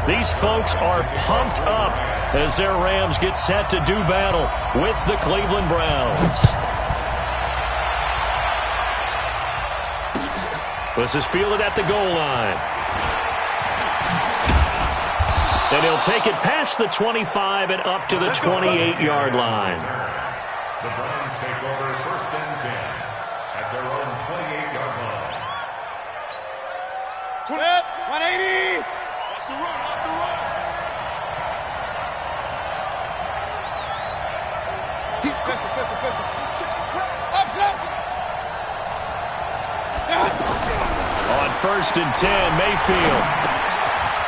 These folks are pumped up as their Rams get set to do battle with the Cleveland Browns. This is fielded at the goal line. And he'll take it past the 25 and up to the 28-yard line. The Browns take over 1st and 10 at their own 28-yard line. 180. Watch the run, watch the run. He's 50. On 1st and 10, Mayfield.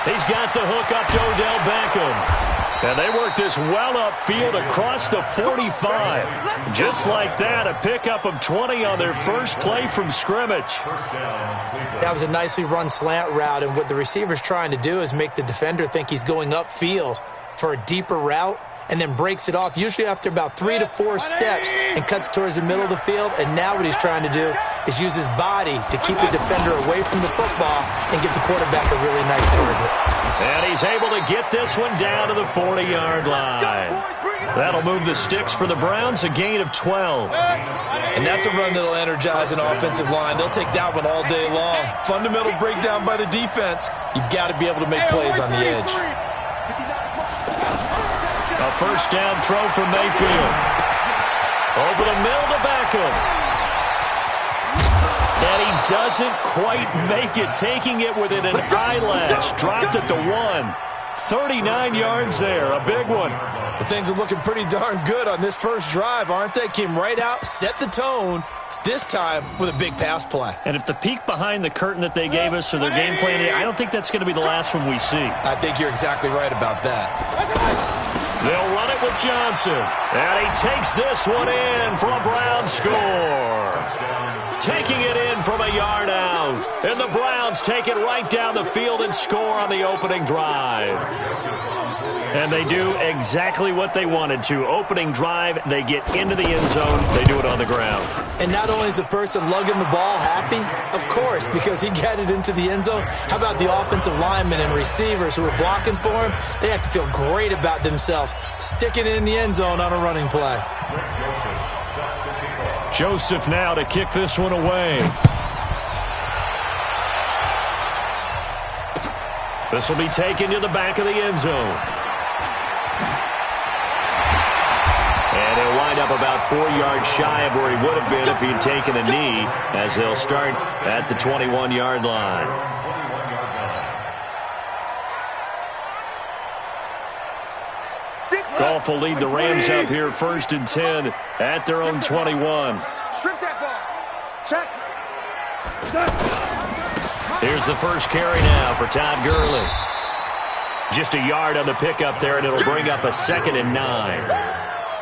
He's got the hook up to Odell Beckham. And they work this well upfield across the 45. Just like that, a pickup of 20 on their first play from scrimmage. That was a nicely run slant route, and what the receiver's trying to do is make the defender think he's going upfield for a deeper route, and then breaks it off, usually after about 3 to 4 steps, and cuts towards the middle of the field. And now what he's trying to do is use his body to keep the defender away from the football and give the quarterback a really nice target. And he's able to get this one down to the 40-yard line. That'll move the sticks for the Browns, a gain of 12. And that's a run that'll energize an offensive line. They'll take that one all day long. Fundamental breakdown by the defense. You've got to be able to make plays on the edge. A first down throw from Mayfield. Over the middle to Beckham. And he doesn't quite make it, taking it within an eyelash. Dropped at the 1. 39 yards there, a big one. Well, things are looking pretty darn good on this first drive, aren't they? Came right out, set the tone, this time with a big pass play. And if the peek behind the curtain that they gave us or their game plan, I don't think that's going to be the last one we see. I think you're exactly right about that. They'll run it with Johnson. And he takes this one in for a Brown score. Taking it in from a yard out. And the Browns take it right down the field and score on the opening drive. And they do exactly what they wanted to. Opening drive, they get into the end zone. They do it on the ground. And not only is the person lugging the ball happy, of course, because he got it into the end zone. How about the offensive linemen and receivers who are blocking for him? They have to feel great about themselves, sticking it in the end zone on a running play. Joseph now to kick this one away. This will be taken to the back of the end zone. And he'll wind up about 4 yards shy of where he would have been if he'd taken a knee, as they'll start at the 21-yard line. Goff will lead the Rams up here 1st and 10 at their own 21. Strip that ball. Check. Here's the first carry now for Todd Gurley. Just a yard on the pickup there, and it'll bring up a 2nd and 9.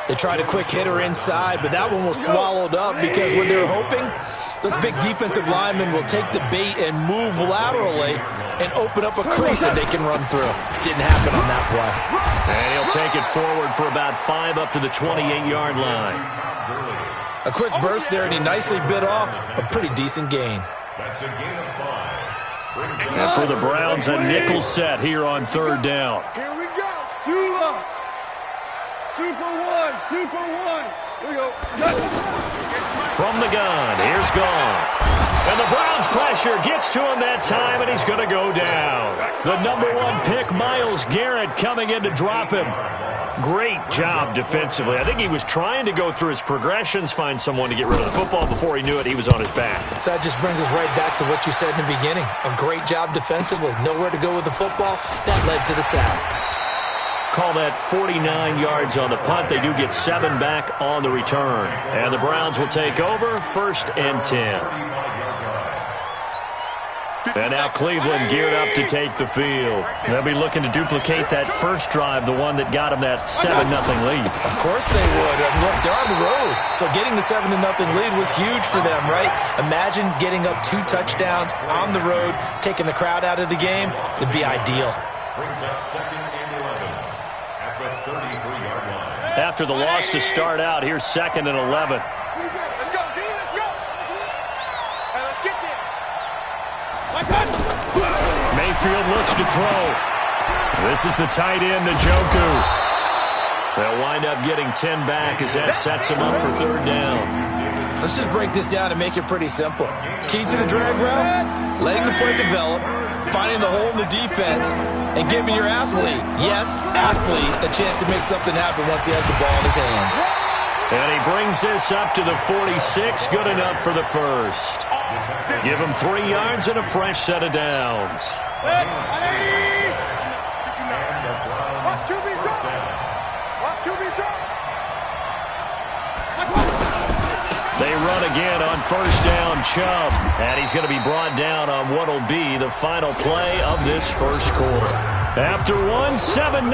They tried a quick hitter inside, but that one was swallowed up because what they're hoping, those big defensive linemen will take the bait and move laterally and open up a crease that they can run through. Didn't happen on that play. And he'll take it forward for about 5 up to the 28-yard line. A quick burst there, and he nicely bit off a pretty decent gain. That's a gain of 5. And for the Browns, a nickel set here on 3rd down. Here we go. 2 up. 2 for 1. 2 for 1. Here we go. From the gun, here's Goff. And the Browns pressure gets to him that time, and he's going to go down. The #1 pick, Myles Garrett, coming in to drop him. Great job defensively. I think he was trying to go through his progressions, find someone to get rid of the football. Before he knew it, he was on his back. So that just brings us right back to what you said in the beginning. A great job defensively. Nowhere to go with the football. That led to the sack. Call that 49 yards on the punt. They do get 7 back on the return. And the Browns will take over 1st and 10. And now Cleveland geared up to take the field. They'll be looking to duplicate that first drive, the one that got them that 7-0 lead. Of course they would. And look, they're on the road. So getting the 7-0 lead was huge for them, right? Imagine getting up 2 touchdowns on the road, taking the crowd out of the game. It'd be ideal. Brings up 2nd and 11 at the 33-yard line. After the loss to start out, here's 2nd and 11. Let's go, D. Let's go. Hey, let's get there. Mayfield looks to throw. This is the tight end, Njoku. They'll wind up getting 10 back as that sets them up for third down. Let's just break this down and make it pretty simple. Key to the drag route, letting the play develop, finding the hole in the defense, and giving your athlete, yes, athlete, a chance to make something happen once he has the ball in his hands. And he brings this up to the 46, good enough for the first. Give him 3 yards and a fresh set of downs. They run again on first down, Chubb. And he's going to be brought down on what will be the final play of this first quarter. After one, 7-0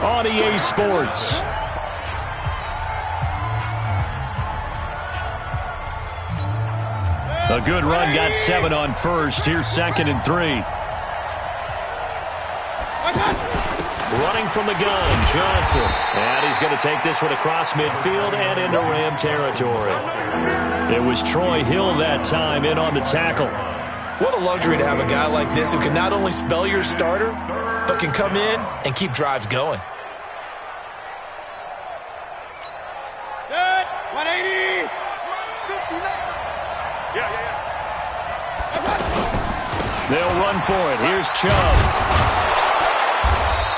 on EA Sports. A good run, got 7 on first. Here's 2nd and 3. Running from the gun, Johnson. And he's going to take this one across midfield and into Ram territory. It was Troy Hill that time in on the tackle. What a luxury to have a guy like this who can not only spell your starter, but can come in and keep drives going. Good. 180. They'll run for it. Here's Chubb.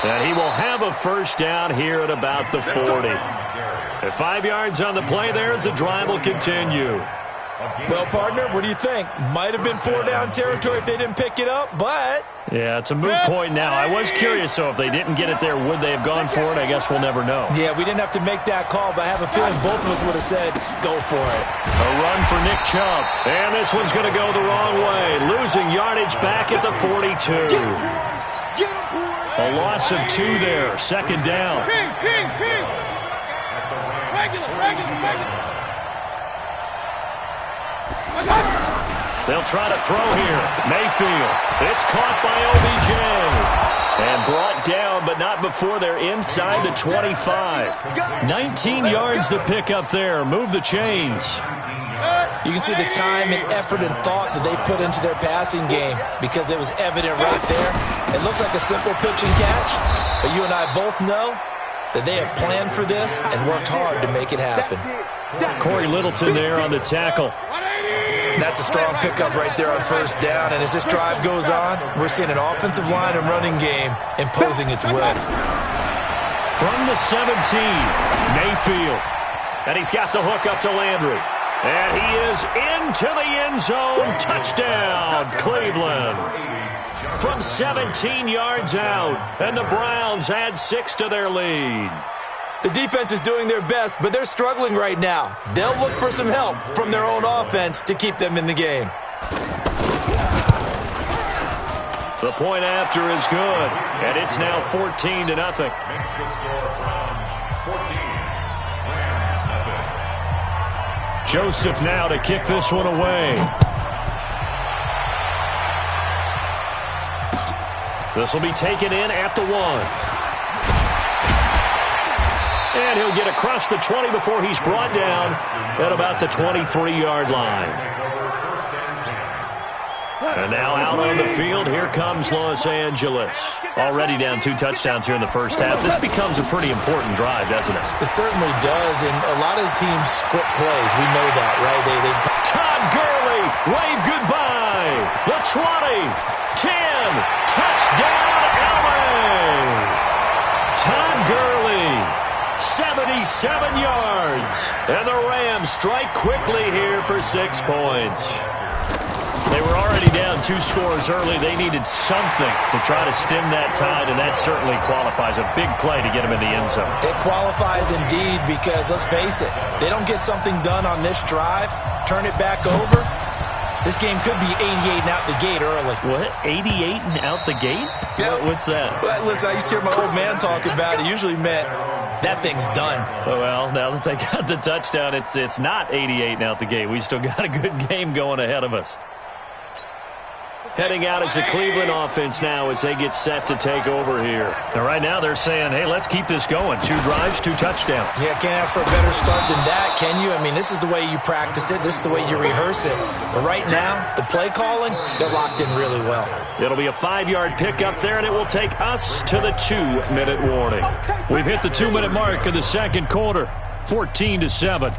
And he will have a first down here at about the 40. At 5 yards on the play there as the drive will continue. Well, partner, what do you think? Might have been 4-down territory if they didn't pick it up, but... Yeah, it's a moot point now. I was curious, so if they didn't get it there, would they have gone for it? I guess we'll never know. Yeah, we didn't have to make that call, but I have a feeling both of us would have said, go for it. A run for Nick Chubb. And this one's going to go the wrong way. Losing yardage back at the 42. A loss of 2 there. 2nd down. They'll try to throw here. Mayfield. It's caught by OBJ. And brought down, but not before they're inside the 25. 19 yards to pick up there. Move the chains. You can see the time and effort and thought that they put into their passing game because it was evident right there. It looks like a simple pitch and catch, but you and I both know that they have planned for this and worked hard to make it happen. Corey Littleton there on the tackle. That's a strong pickup right there on first down, and as this drive goes on, we're seeing an offensive line and running game imposing its will. From the 17, Mayfield. And he's got the hook up to Landry. And he is into the end zone. Touchdown, Cleveland. From 17 yards out, and the Browns add 6 to their lead. The defense is doing their best, but they're struggling right now. They'll look for some help from their own offense to keep them in the game. The point after is good, and it's now 14-0. Makes the score Browns 14, Rams 0. Joseph now to kick this one away. This will be taken in at the 1. And he'll get across the 20 before he's brought down at about the 23-yard line. And now out on the field, here comes Los Angeles. Already down 2 touchdowns here in the first half. This becomes a pretty important drive, doesn't it? It certainly does, and a lot of the teams script plays. We know that, right? Todd Gurley, wave goodbye. The 20, 10, touchdown, LA. Todd Gurley, 77 yards. And the Rams strike quickly here for 6 points. They were already down 2 scores early. They needed something to try to stem that tide, and that certainly qualifies. A big play to get them in the end zone. It qualifies indeed because, let's face it, they don't get something done on this drive, turn it back over, this game could be 88 and out the gate early. What? 88 and out the gate? Yeah. What's that? Well, listen, I used to hear my old man talk about it. It usually meant that thing's done. Well, now that they got the touchdown, it's not 88 and out the gate. We still got a good game going ahead of us. heading out as the Cleveland offense now as they get set to take over here. And right now they're saying, hey, let's keep this going. 2 drives, 2 touchdowns. Yeah, can't ask for a better start than that, can you? I mean, this is the way you practice it. This is the way you rehearse it. But right now, the play calling, they're locked in really well. It'll be a 5-yard pickup there, and it will take us to the 2-minute warning. We've hit the 2-minute mark in the second quarter, 14-7.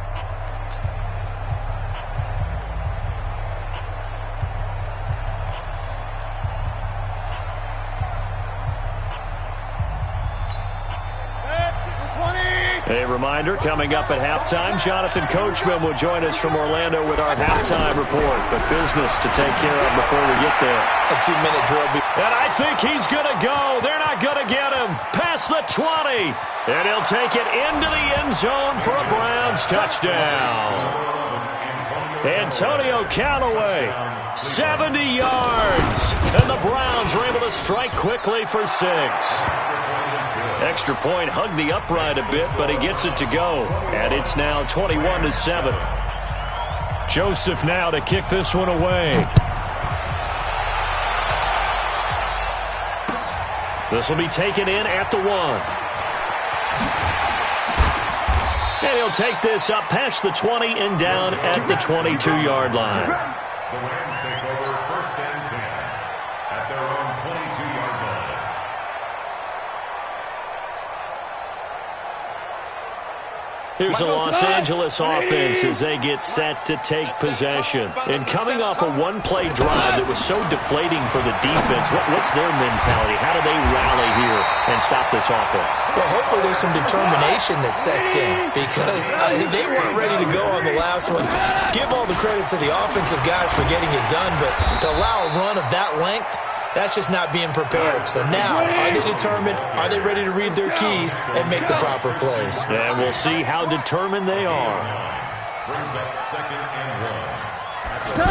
A reminder, coming up at halftime, Jonathan Coachman will join us from Orlando with our halftime report. But business to take care of before we get there. A 2-minute drill. And I think he's going to go. They're not going to get him. Past the 20. And he'll take it into the end zone for a Browns touchdown. Antonio Callaway, 70 yards. And the Browns are able to strike quickly for 6. Extra point, hugged the upright a bit, but he gets it to go. And it's now 21-7. Joseph now to kick this one away. This will be taken in at the 1. And he'll take this up past the 20 and down at the 22-yard line. The Rams take over 1st and 10 at their own 22-yard line. Here's a Los Angeles offense as they get set to take possession. And coming off a one-play drive that was so deflating for the defense, what's their mentality? How do they rally here and stop this offense? Well, hopefully there's some determination that sets in because they weren't ready to go on the last one. Give all the credit to the offensive guys for getting it done, but to allow a run of that length, that's just not being prepared. So now, are they determined? Are they ready to read their keys and make the proper plays? And we'll see how determined they are. Brings up 2nd and 1.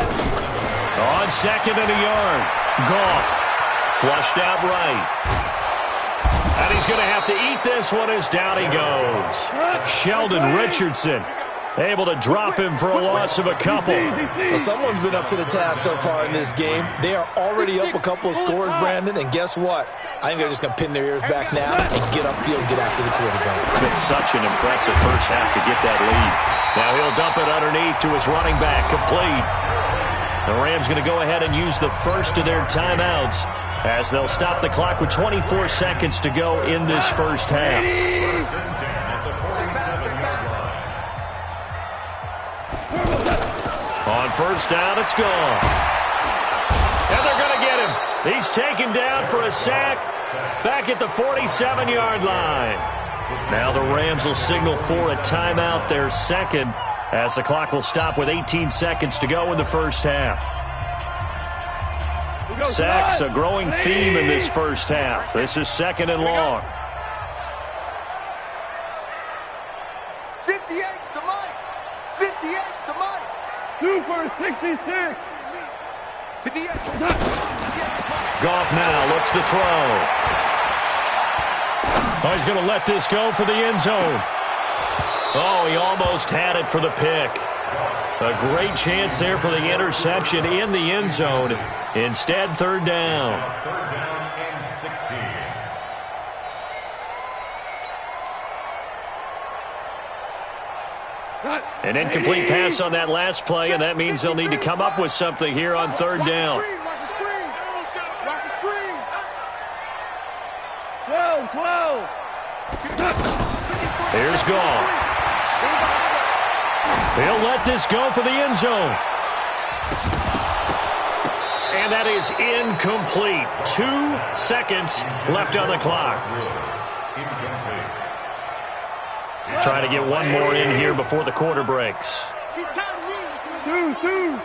On 2nd and a yard. Goff flushed out right. And he's going to have to eat this one as down he goes. Sheldon Richardson able to drop him for a loss of a couple. Well, someone's been up to the task so far in this game. They are already up a couple of scores, Brandon, and guess what? I think they're just going to pin their ears back now and get upfield, get after the quarterback. It's been such an impressive first half to get that lead. Now he'll dump it underneath to his running back, complete. The Rams going to go ahead and use the first of their timeouts as they'll stop the clock with 24 seconds to go in this first half. 1st and 10 at the 47-yard line. On first down, it's gone. And they're going to get him. He's taken down for a sack back at the 47-yard line. Now the Rams will signal for a timeout, their second, as the clock will stop with 18 seconds to go in the first half. Sacks, a growing theme in this first half. This is 2nd and long. 58's the money. 58's the money. 2 for 66. 58. Goff now looks to throw. Oh, he's going to let this go for the end zone. Oh, he almost had it for the pick. A great chance there for the interception in the end zone. Instead, 3rd down. 3rd down and 16. An incomplete pass on that last play, and that means they'll need to come up with something here on 3rd down. Watch the screen. Watch the screen. 12, 12. Here's Goff. He'll let this go for the end zone. And that is incomplete. 2 seconds left on the clock. Incomplete. Trying to get one more in here before the quarter breaks. He's tired of winning. 2.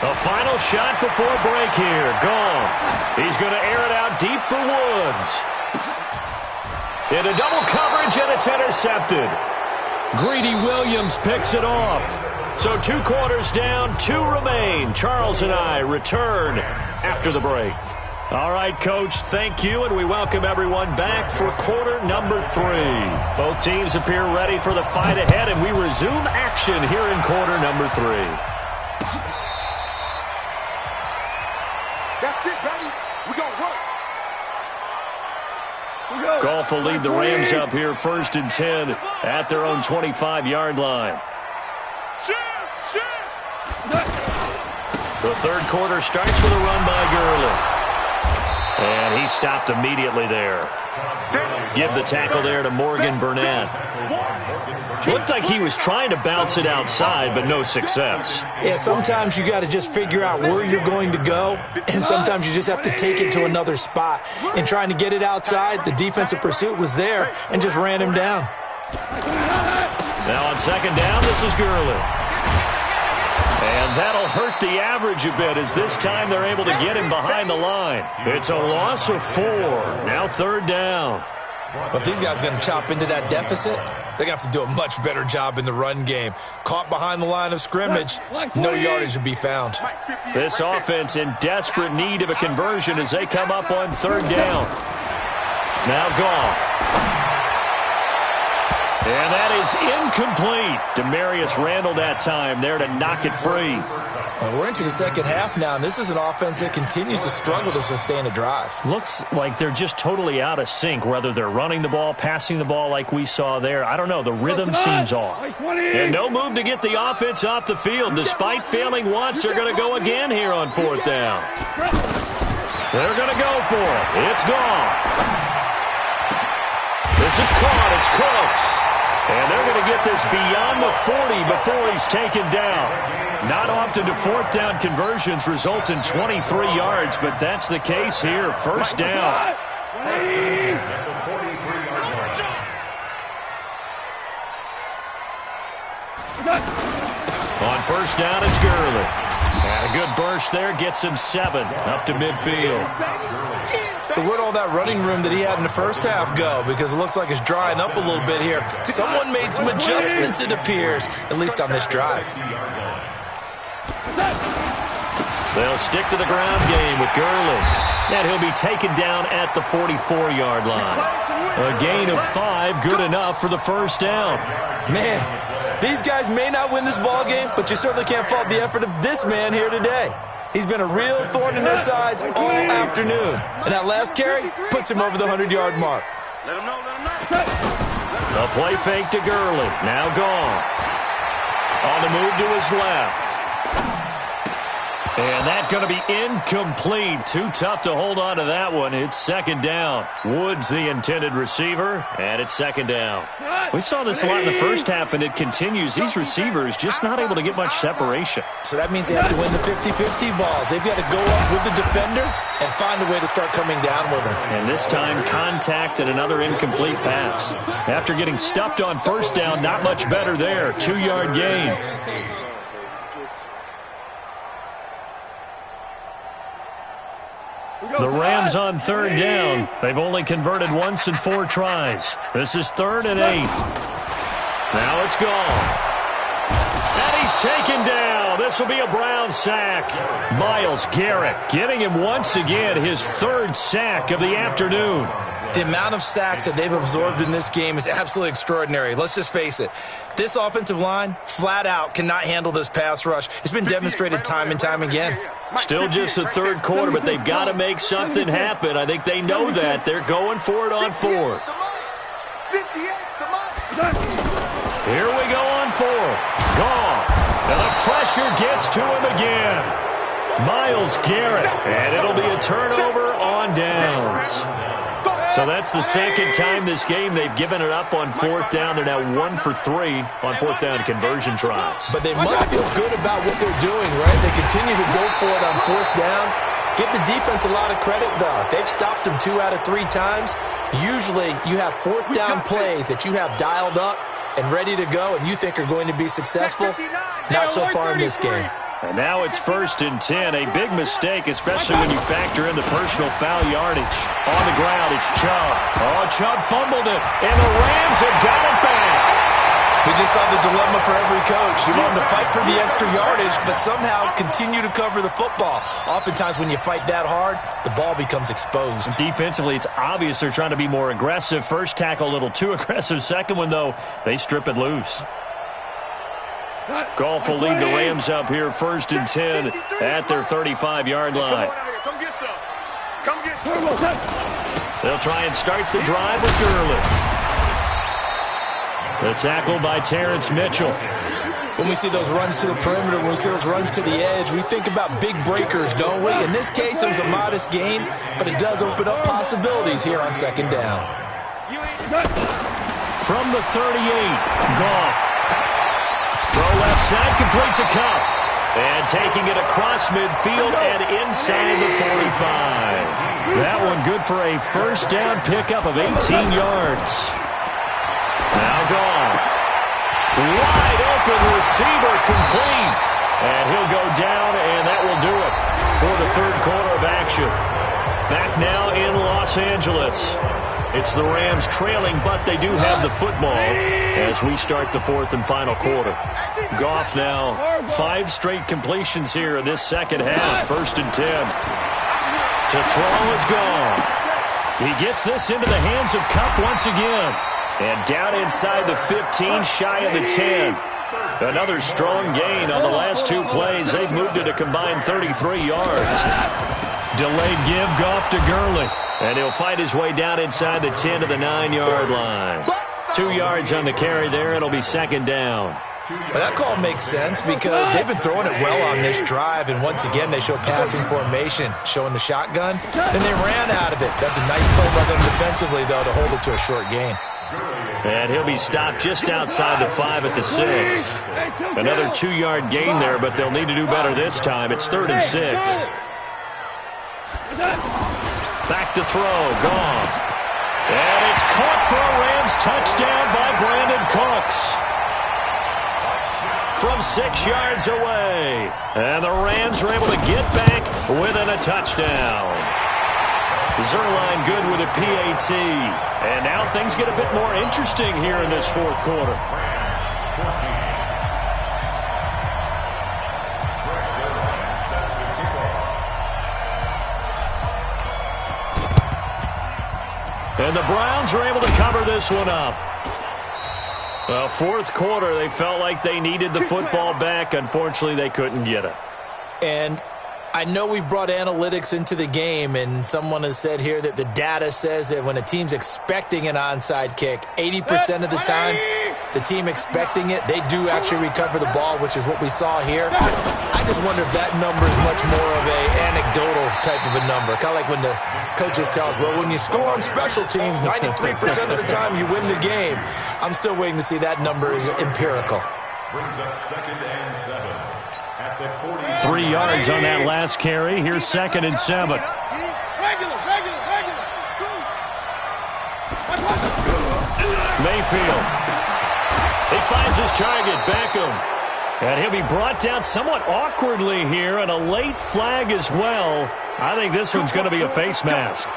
The final shot before break here. Goff. He's going to air it out deep for Woods. Into double coverage, and it's intercepted. Greedy Williams picks it off. So 2 quarters down, 2 remain. Charles and I return after the break. All right, Coach, thank you, and we welcome everyone back for quarter number 3. Both teams appear ready for the fight ahead, and we resume action here in quarter number 3. That's it, baby. We're going to work. Goff will lead the Rams up here 1st and 10 at their own 25-yard line. The third quarter starts with a run by Gurley. And he stopped immediately there. Give the tackle there to Morgan Burnett. Looked like he was trying to bounce it outside, but no success. Yeah, sometimes you got to just figure out where you're going to go, and sometimes you just have to take it to another spot. In trying to get it outside, the defensive pursuit was there and just ran him down. Now on 2nd down, this is Gurley. And that'll hurt the average a bit as this time they're able to get him behind the line. It's a loss of 4. Now 3rd down. But if these guys are going to chop into that deficit, they're going to have to do a much better job in the run game. Caught behind the line of scrimmage, no yardage to be found. This offense in desperate need of a conversion as they come up on 3rd down. Now Goff. And that is incomplete. Demarius Randall that time there to knock it free. Well, we're into the second half now, and this is an offense that continues to struggle to sustain a drive. Looks like they're just totally out of sync, whether they're running the ball, passing the ball like we saw there. I don't know. The rhythm seems off. And no move to get the offense off the field. Despite failing once, they're going to go again here on 4th down. They're going to go for it. It's Goff. This is caught. It's Cooks. And they're going to get this beyond the 40 before he's taken down. Not often do 4th down conversions result in 23 yards, but that's the case here. 1st down. On 1st down, it's Gurley. And a good burst there gets him 7 up to midfield. So where'd all that running room that he had in the first half go? Because it looks like it's drying up a little bit here. Someone made some adjustments, it appears, at least on this drive. They'll stick to the ground game with Gurley. And he'll be taken down at the 44-yard line. A gain of 5, good enough for the 1st down. Man, these guys may not win this ball game, but you certainly can't fault the effort of this man here today. He's been a real thorn in their sides all afternoon. And that last carry puts him over the 100-yard mark. Let him know. A play fake to Gurley. Now Goff. On the move to his left. And that's going to be incomplete. Too tough to hold on to that one. It's 2nd down. Woods the intended receiver, and it's 2nd down. We saw this a lot in the first half, and it continues. These receivers just not able to get much separation. So that means they have to win the 50-50 balls. They've got to go up with the defender and find a way to start coming down with him. And this time, contact and another incomplete pass. After getting stuffed on 1st down, not much better there. 2-yard gain. The Rams on 3rd down. They've only converted once in 4 tries. This is 3rd and 8. Now it's Goff. And he's taken down. This will be a Brown sack. Myles Garrett getting him once again his 3rd sack of the afternoon. The amount of sacks that they've absorbed in this game is absolutely extraordinary. Let's just face it. This offensive line, flat out, cannot handle this pass rush. It's been demonstrated time and time again. Still just the 3rd quarter, but they've got to make something happen. I think they know that. They're going for it on 4th. Here we go on 4th. Goff. And the pressure gets to him again. Myles Garrett. And it'll be a turnover on downs. So that's the 2nd time this game they've given it up on 4th down. They're now 1 for 3 on 4th down conversion tries. But they must feel good about what they're doing, right? They continue to go for it on 4th down. Give the defense a lot of credit, though. They've stopped them 2 out of 3 times. Usually you have 4th down plays that you have dialed up and ready to go and you think are going to be successful. Not so far in this game. And now it's 1st and 10. A big mistake, especially when you factor in the personal foul yardage. On the ground, it's Chubb. Oh, Chubb fumbled it, and the Rams have got it back. We just saw the dilemma for every coach. You want them to fight for the extra yardage, but somehow continue to cover the football. Oftentimes when you fight that hard, the ball becomes exposed. Defensively, it's obvious they're trying to be more aggressive. First tackle a little too aggressive. Second one, though, they strip it loose. Goff will lead the Rams up here 1st and 10 at their 35-yard line. Come get some. Come get some. They'll try and start the drive with Gurley. The tackle by Terrence Mitchell. When we see those runs to the perimeter, when we see those runs to the edge, we think about big breakers, don't we? In this case, it was a modest gain, but it does open up possibilities here on 2nd down. From the 38, Goff. Throw left side, complete to Cup. And taking it across midfield and inside the 45. That one good for a 1st down pickup of 18 yards. Now Goff. Wide open receiver, complete. And he'll go down, and that will do it for the 3rd quarter of action. Back now in Los Angeles. It's the Rams trailing, but they do have the football as we start the 4th and final quarter. Goff now 5 straight completions here in this 2nd half. 1st and 10. To throw is Goff. He gets this into the hands of Cup once again. And down inside the 15, shy of the 10. Another strong gain on the last 2 plays. They've moved it a combined 33 yards. Delayed give, Goff to Gurley. And he'll fight his way down inside the 10 to the 9-yard line. 2 yards on the carry there. It'll be 2nd down. Well, that call makes sense because they've been throwing it well on this drive, and once again they show passing formation, showing the shotgun. Then they ran out of it. That's a nice play by them defensively, though, to hold it to a short gain. And he'll be stopped just outside the 5 at the 6. Another 2-yard gain there, but they'll need to do better this time. It's 3rd and 6. Back to throw, Goff. And it's caught for a Rams touchdown by Brandon Cooks. From 6 yards away. And the Rams are able to get back within a touchdown. Zerline good with a PAT. And now things get a bit more interesting here in this 4th quarter. And the Browns are able to cover this one up. Well, 4th quarter, they felt like they needed the football back. Unfortunately, they couldn't get it. And I know we brought analytics into the game, and someone has said here that the data says that when a team's expecting an onside kick, 80% of the time, the team expecting it, they do actually recover the ball, which is what we saw here. I just wonder if that number is much more of a anecdotal type of a number. Kind of like when the coaches tell us, well, when you score on special teams, 93% of the time you win the game. I'm still waiting to see that number is empirical. Brings up 2nd and 7. 3 yards on that last carry. Here's 2nd and 7. Mayfield. He finds his target, Beckham. And he'll be brought down somewhat awkwardly here, and a late flag as well. I think this one's going to be a face mask.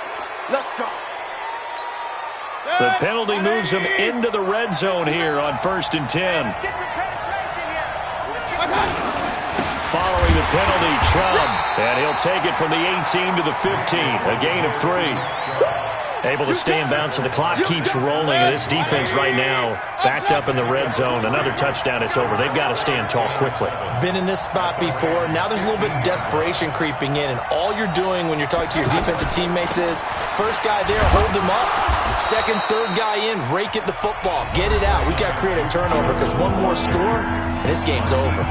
Let's go. The penalty moves him into the red zone here on 1st and 10. Following the penalty, Chubb. And he'll take it from the 18 to the 15. A gain of 3. Able to stay in bounds, so the clock keeps rolling. And this defense right now backed up in the red zone. Another touchdown, it's over. They've got to stand tall quickly. Been in this spot before. Now there's a little bit of desperation creeping in. And all you're doing when you're talking to your defensive teammates is, first guy there, hold him up. Second, third guy in, rake at the football. Get it out. We got to create a turnover because one more score, and this game's over.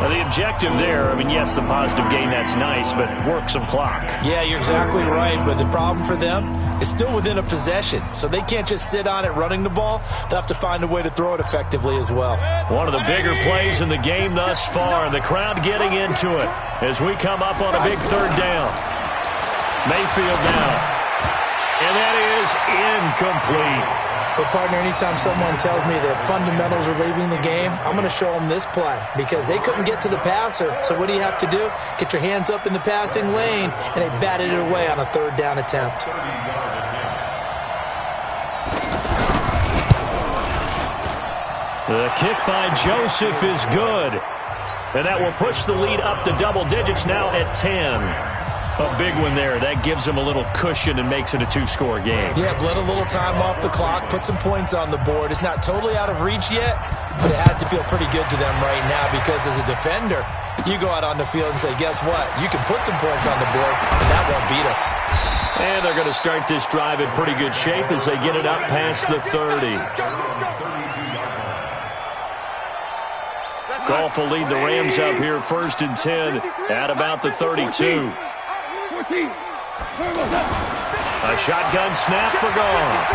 Well, the objective there, I mean, yes, the positive gain, that's nice, but work some clock. Yeah, you're exactly right, but the problem for them is still within a possession, so they can't just sit on it running the ball. They'll have to find a way to throw it effectively as well. One of the bigger plays in the game thus far, and the crowd getting into it as we come up on a big 3rd down. Mayfield now, and that is incomplete. But, partner, anytime someone tells me that fundamentals are leaving the game, I'm going to show them this play because they couldn't get to the passer. So what do you have to do? Get your hands up in the passing lane, and they batted it away on a 3rd down attempt. The kick by Joseph is good. And that will push the lead up to double digits now at 10. A big one there. That gives them a little cushion and makes it a two-score game. Yeah, let a little time off the clock, put some points on the board. It's not totally out of reach yet, but it has to feel pretty good to them right now because as a defender, you go out on the field and say, guess what? You can put some points on the board, and that won't beat us. And they're going to start this drive in pretty good shape as they get it up past the 30. Goff will lead the Rams up here 1st and 10 at about the 32. A shotgun snap for Goff.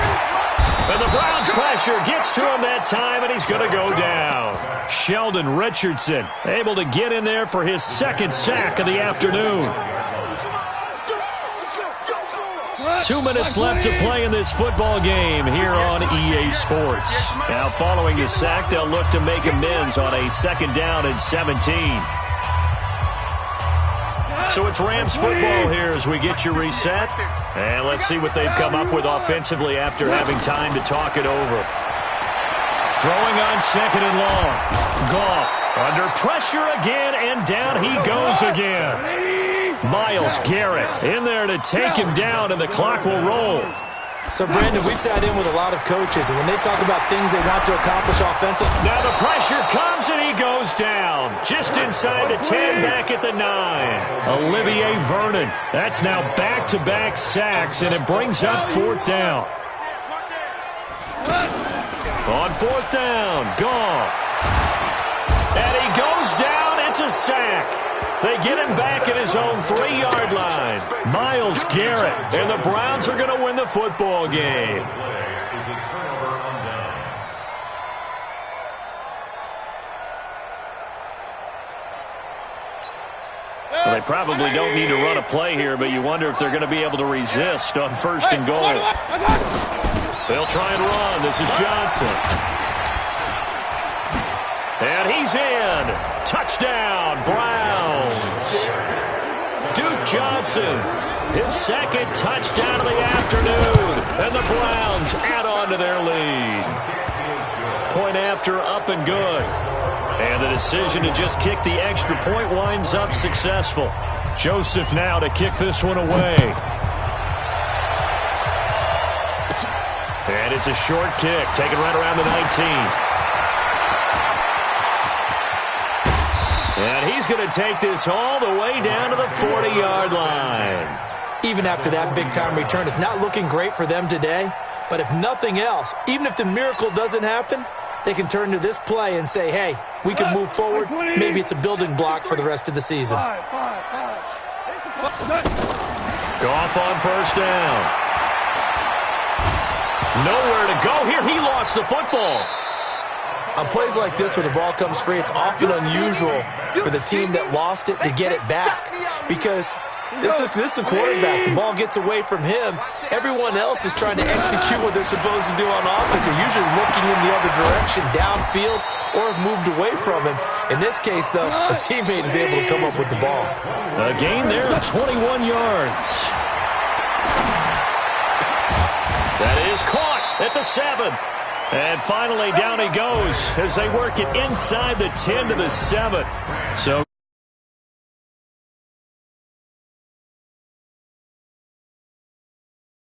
And the Browns pressure gets to him that time, and he's going to go down. Sheldon Richardson able to get in there for his 2nd sack of the afternoon. 2 minutes left to play in this football game here on EA Sports. Now following the sack, they'll look to make amends on a 2nd down and 17. So it's Rams football here as we get you reset. And let's see what they've come up with offensively after having time to talk it over. Throwing on 2nd and long. Goff under pressure again, and down he goes again. Myles Garrett in there to take him down, and the clock will roll. So, Brandon, we sat in with a lot of coaches, and when they talk about things they want to accomplish offensively. Now the pressure comes, and he goes down. Just inside the 10, back at the 9. Olivier Vernon. That's now back-to-back sacks, and it brings up 4th down. On 4th down, Goff. And he goes down. It's a sack. They get him back at his own 3-yard line. Myles Garrett, and the Browns are going to win the football game. Well, they probably don't need to run a play here, but you wonder if they're going to be able to resist on 1st and goal. They'll try and run. This is Johnson. And he's in. Touchdown, Browns. Duke Johnson, his 2nd touchdown of the afternoon. And the Browns add on to their lead. Point after, up and good. And the decision to just kick the extra point winds up successful. Joseph now to kick this one away. And it's a short kick, taken right around the 19. And he's going to take this all the way down to the 40-yard line. Even after that big-time return, it's not looking great for them today. But if nothing else, even if the miracle doesn't happen, they can turn to this play and say, hey, we can move forward. Maybe it's a building block for the rest of the season. Goff on 1st down. Nowhere to go here. He lost the football. On plays like this where the ball comes free, it's often unusual for the team that lost it to get it back because this is the quarterback. The ball gets away from him. Everyone else is trying to execute what they're supposed to do on offense. They're usually looking in the other direction, downfield, or have moved away from him. In this case, though, a teammate is able to come up with the ball. A gain there of 21 yards. That is caught at the 7. And finally, down he goes as they work it inside the 10 to the 7. So